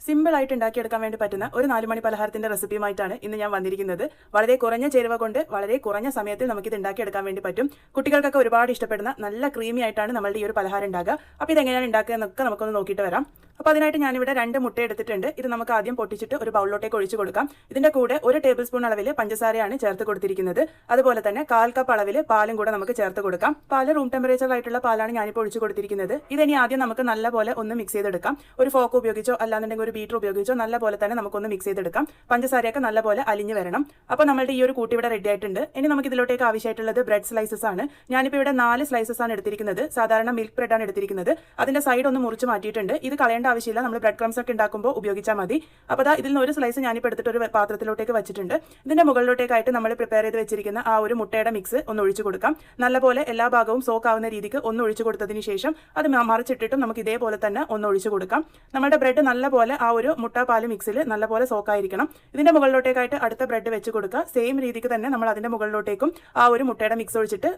Simple ആയിട്ട് ഉണ്ടാക്കിയെടുക്കാൻ വേണ്ടി പറ്റുന്ന ഒരു 4 മണി പലഹാരത്തിന്റെ റെസിപ്പിയുമായിട്ടാണ് ഇന്ന് ഞാൻ വന്നിരിക്കുന്നത്. വളരെ കുറഞ്ഞ ചേരുവ കൊണ്ട് വളരെ കുറഞ്ഞ സമയത്തിൽ നമുക്ക് ഇത് ഉണ്ടാക്കിയെടുക്കാൻ വേണ്ടി പറ്റും. കുട്ടികൾക്കൊക്കെ ഒരുപാട് ഇഷ്ടപ്പെടുന്ന നല്ല ക്രീമി ആയിട്ടാണ് നമ്മളുടെ ഈ ഒരു പലഹാരം ഉണ്ടാക്കുക. അപ്പോൾ ഇതെങ്ങനെയാണ് ഉണ്ടാക്കുക എന്നൊക്കെ നമുക്കൊന്ന് നോക്കിയിട്ട് വരാം. അപ്പോൾ അതിനായിട്ട് ഞാനിവിടെ 2 മുട്ട എടുത്തിട്ടുണ്ട്. ഇത് നമുക്ക് ആദ്യം പൊട്ടിച്ചിട്ട് ഒരു ബൗളിലോട്ടേക്ക് ഒഴിച്ചു കൊടുക്കാം. ഇതിന്റെ കൂടെ 1 ടേബിൾ സ്പൂൺ അളവിൽ പഞ്ചസാരയാണ് ചേർത്ത് കൊടുത്തിരിക്കുന്നത്. അതുപോലെ തന്നെ 1/4 കപ്പ് അളവിൽ പാലും കൂടെ നമുക്ക് ചേർത്ത് കൊടുക്കാം. പാല് റൂം ടെമ്പറേച്ചറിലായിട്ടുള്ള പാലാണ് ഞാനിപ്പോൾ ഒഴിച്ചു കൊടുത്തിരിക്കുന്നത്. ഇതിനി ആദ്യം നമുക്ക് നല്ലപോലെ ഒന്ന് മിക്സ് ചെയ്തെടുക്കാം. ഒരു ഫോക്ക് ഉപയോഗിച്ചോ അല്ലാന്നുണ്ടെങ്കിൽ ഒരു ബീറ്റർ ഉപയോഗിച്ചോ നല്ലപോലെ തന്നെ നമുക്കൊന്ന് മിക്സ് ചെയ്തെടുക്കാം. പഞ്ചസാരയൊക്കെ നല്ലപോലെ അലിഞ്ഞു വരണം. അപ്പോൾ നമ്മളുടെ ഈ ഒരു കൂട്ടി ഇവിടെ റെഡി ആയിട്ടുണ്ട്. ഇനി നമുക്ക് ഇതിലോട്ടേക്ക് ആവശ്യമായിട്ടുള്ളത് ബ്രെഡ് സ്ലൈസസ് ആണ്. ഞാനിപ്പോൾ ഇവിടെ 4 സ്ലൈസസ് ആണ് എടുത്തിരിക്കുന്നത്. സാധാരണ മിൽക്ക് ബ്രെഡ് ആണ് എടുത്തിരിക്കുന്നത്. അതിന്റെ സൈഡ് ഒന്ന് മുറിച്ച് മാറ്റിയിട്ടുണ്ട്. ഇത് കളയേണ്ട ആവശ്യമില്ല, നമ്മൾ ബ്രെഡ് ക്രംസ് ഒക്കെ ഉണ്ടാക്കുമ്പോൾ ഉപയോഗിച്ചാൽ മതി. അപ്പോൾ ഇതിൽ നിന്ന് ഒരു സ്ലൈസ് ഞാനിപ്പോൾ എടുത്തിട്ട് ഒരു പാത്രത്തിലോട്ടേക്ക് വെച്ചിട്ടുണ്ട്. ഇതിന്റെ മുകളിലോട്ടേക്കായിട്ട് നമ്മൾ പ്രിപ്പയർ ചെയ്ത് വെച്ചിരിക്കുന്ന ആ ഒരു മുട്ടയുടെ മിക്സ് ഒന്ന് ഒഴിച്ചു കൊടുക്കാം. നല്ലപോലെ എല്ലാ ഭാഗവും സോക്ക് ആവുന്ന രീതിക്ക് ഒന്ന് ഒഴിച്ചു കൊടുത്തതിന് ശേഷം അത് മറിച്ചിട്ടിട്ടും നമുക്ക് ഇതേപോലെ തന്നെ ഒന്ന് ഒഴിച്ചു കൊടുക്കാം. നമ്മുടെ ബ്രെഡ് നല്ലപോലെ ആ ഒരു മുട്ട പാല് മിക്സിൽ നല്ലപോലെ സോക്ക് ആയിരിക്കണം. ഇതിന്റെ മുകളിലോട്ടേക്കായിട്ട് അടുത്ത ബ്രെഡ് വെച്ച് കൊടുക്കുക. സെയിം രീതിക്ക് തന്നെ നമ്മൾ അതിന്റെ മുകളിലോട്ടേക്കും ആ ഒരു മുട്ടയുടെ മിക്സ് ഒഴിച്ചിട്ട്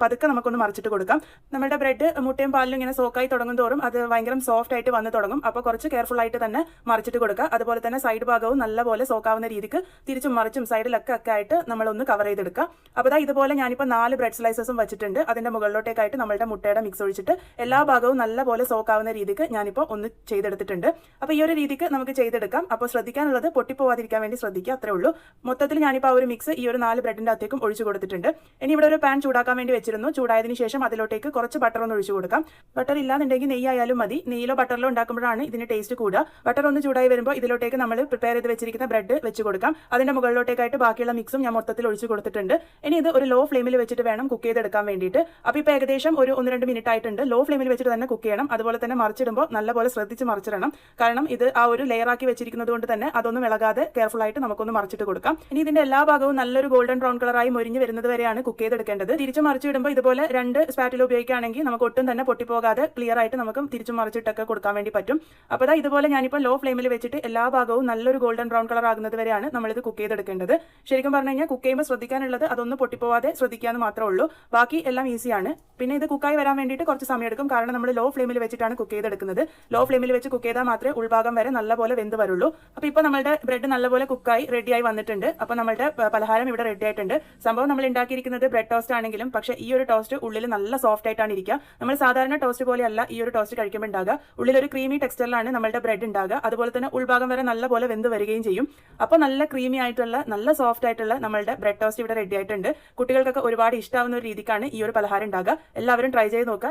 പതുക്കെ നമുക്കൊന്ന് മറിച്ചിട്ട് കൊടുക്കാം. നമ്മുടെ ബ്രെഡ് മുട്ടയും പാലിലും ഇങ്ങനെ സോക്കായി തുടങ്ങും തോറും അത് ഭയങ്കര സോഫ്റ്റ് ആയിട്ട് വന്ന് തുടങ്ങും. അപ്പോൾ കുറച്ച് കെയർഫുൾ ആയിട്ട് തന്നെ മറിച്ചിട്ട് കൊടുക്കുക. അതുപോലെ തന്നെ സൈഡ് ഭാഗവും നല്ലപോലെ സോക്കാവുന്ന രീതിക്ക് തിരിച്ചും മറിച്ചും സൈഡിലൊക്കെ ആയിട്ട് നമ്മളൊന്ന് കവർ ചെയ്തെടുക്കുക. അപ്പോൾ ഇതുപോലെ ഞാനിപ്പോൾ 4 ബ്രെഡ് സ്ലൈസസും വെച്ചിട്ടുണ്ട്. അതിന്റെ മുകളിലോട്ടേക്കായിട്ട് നമ്മളുടെ മുട്ടയുടെ മിക്സ് ഒഴിച്ചിട്ട് എല്ലാ ഭാഗവും നല്ലപോലെ സോക്കാവുന്ന രീതിക്ക് ഞാനിപ്പോൾ ഒന്ന് ചെയ്തെടുത്തിട്ടുണ്ട്. അപ്പോൾ ഈ ഒരു രീതിക്ക് നമുക്ക് ചെയ്തെടുക്കാം. അപ്പോൾ ശ്രദ്ധിക്കാനുള്ളത് പൊട്ടിപ്പോവാതിരിക്കാൻ വേണ്ടി ശ്രദ്ധിക്കുക, അത്രേ ഉള്ളൂ. മൊത്തത്തിൽ ഞാനിപ്പോൾ ആ ഒരു മിക്സ് ഈ ഒരു 4 ബ്രെഡിന്റെ അകത്തേക്കും ഒഴിച്ചു കൊടുത്തിട്ടുണ്ട്. ഇനി ഇവിടെ ഒരു പാൻ ചൂടാക്കാൻ വേണ്ടി വെച്ചിരുന്നു. ചൂടായതിനു ശേഷം അതിലോട്ടേക്ക് കുറച്ച് ബട്ടർ ഒന്ന് ഒഴിച്ചു കൊടുക്കാം. ബട്ടർ ഇല്ലാന്നുണ്ടെങ്കിൽ നെയ്യ് ആയാലും മതി. നെയ്യിലോ ബട്ടറിലോ ഉണ്ടാക്കുമ്പോഴാണ് ഇതിന് ടേസ്റ്റ് കൂടുക. ബട്ടർ ഒന്ന് ചൂടായി വരുമ്പോൾ ഇതിലോട്ടേക്ക് നമ്മൾ പ്രിപ്പയർ ചെയ്ത് വെച്ചിരിക്കുന്ന ബ്രെഡ് വെച്ച് കൊടുക്കാം. അതിന്റെ മുകളിലോട്ടേക്കായിട്ട് ബാക്കിയുള്ള മിക്സും ഞാൻ മൊത്തത്തിൽ ഒഴിച്ചു കൊടുത്തിട്ടുണ്ട്. ഇനി ഇത് ഒരു ലോ ഫ്ലെയിമിൽ വെച്ചിട്ട് വേണം കുക്ക് ചെയ്തെടുക്കാൻ വേണ്ടിയിട്ട്. അപ്പോൾ ഇപ്പോൾ ഏകദേശം ഒരു 1-2 മിനിറ്റ് ആയിട്ടുണ്ട്. ലോ ഫ്ലെയിമിൽ വെച്ചിട്ട് തന്നെ കുക്ക് ചെയ്യണം. അതുപോലെ തന്നെ മറിച്ചിടുമ്പോൾ നല്ലപോലെ ശ്രദ്ധിച്ച് മറിച്ചിടണം. കാരണം ഇത് ആ ഒരു ലെയർ ആക്കി വെച്ചിരിക്കുന്നത് കൊണ്ട് തന്നെ അതൊന്നും ഇളകാതെ കെയർഫുൾ ആയിട്ട് നമുക്കൊന്ന് മറിച്ചിട്ട് കൊടുക്കാം. ഇനി ഇതിന്റെ എല്ലാ ഭാഗവും നല്ലൊരു ഗോൾഡൻ ബ്രൗൺ കളറായി മൊരിഞ്ഞ് വരുന്നത് വരെയാണ് കുക്ക് ചെയ്തെടുക്കേണ്ടത്. തിരിച്ചു മറിച്ചിടുമ്പോൾ ഇതുപോലെ 2 സ്പാറ്റിൽ ഉപയോഗിക്കുകയാണെങ്കിൽ നമുക്ക് ഒട്ടും തന്നെ പൊട്ടിപ്പോകാതെ ക്ലിയർ ആയിട്ട് നമുക്ക് തിരിച്ചു മറിച്ചിട്ടൊക്കെ കൊടുക്കാൻ വേണ്ടി പറ്റും. അപ്പോൾ ഇതുപോലെ ഞാനിപ്പോൾ ലോ ഫ്ലെയിമിൽ വെച്ചിട്ട് എല്ലാ ഭാഗവും നല്ലൊരു ഗോൾഡൻ ബ്രൗൺ കളർ ആകുന്നത് വരെയാണ് നമ്മളിത് കുക്ക് ചെയ്തെടുക്കേണ്ടത്. ശരിക്കും പറഞ്ഞു കഴിഞ്ഞാൽ കുക്ക് ചെയ്യുമ്പോൾ ശ്രദ്ധിക്കാനുള്ളത് അതൊന്നും പൊട്ടിപ്പോവാതെ ശ്രദ്ധിക്കാന്ന് മാത്രമേ ഉള്ളൂ. ബാക്കി എല്ലാം ഈസിയാണ്. പിന്നെ ഇത് കുക്കായി വരാൻ വേണ്ടിയിട്ട് കുറച്ച് സമയം എടുക്കും. കാരണം നമ്മൾ ലോ ഫ്ലെയിമിൽ വെച്ചിട്ടാണ് കുക്ക് ചെയ്തെടുക്കുന്നത്. ലോ ഫ്ലെയിമിൽ വെച്ച് കുക്ക് ചെയ്താൽ മാത്രമേ ഉൾഭാഗം വരെ നല്ലപോലെ വെന്ത് വരുള്ളൂ. അപ്പോൾ ഇപ്പോൾ നമ്മുടെ ബ്രെഡ് നല്ലപോലെ കുക്കായി റെഡിയായി വന്നിട്ടുണ്ട്. അപ്പോൾ നമ്മുടെ പലഹാരം ഇവിടെ റെഡി ആയിട്ടുണ്ട്. സംഭവം നമ്മൾ ഉണ്ടാക്കിയിരിക്കുന്നത് ബ്രെഡ് ടോസ്റ്റ് ആണെങ്കിലും പക്ഷേ ഈ ഒരു ടോസ്റ്റ് ഉള്ളിൽ നല്ല സോഫ്റ്റ് ആയിട്ടാണ് ഇരിക്കുക. നമ്മൾ സാധാരണ ടോസ്റ്റ് പോലെയല്ല ഈ ഒരു ടോസ്റ്റ് കഴിക്കുമ്പോൾ ഉണ്ടാകുക. ഉള്ളിലൊരു ക്രീമി ടെക്സ്ചറിലാണ് നമ്മുടെ ബ്രെഡ് ഉണ്ടാകുക. അതുപോലെ തന്നെ ഉൾഭാഗം വരെ നല്ലപോലെ വെന്ത് വരികയും ചെയ്യും. അപ്പോൾ നല്ല ക്രീമി ആയിട്ടുള്ള നല്ല സോഫ്റ്റ് ആയിട്ടുള്ള നമ്മളുടെ ബ്രെഡ് ടോസ്റ്റ് ഇവിടെ റെഡി ആയിട്ടുണ്ട്. കുട്ടികൾക്കൊക്കെ ഒരുപാട് ഇഷ്ടമാവുന്ന ഒരു രീതിക്കാണ് ഈ ഒരു പലഹാരം ഉണ്ടാകുക. എല്ലാവരും ട്രൈ ചെയ്ത് നോക്കുക.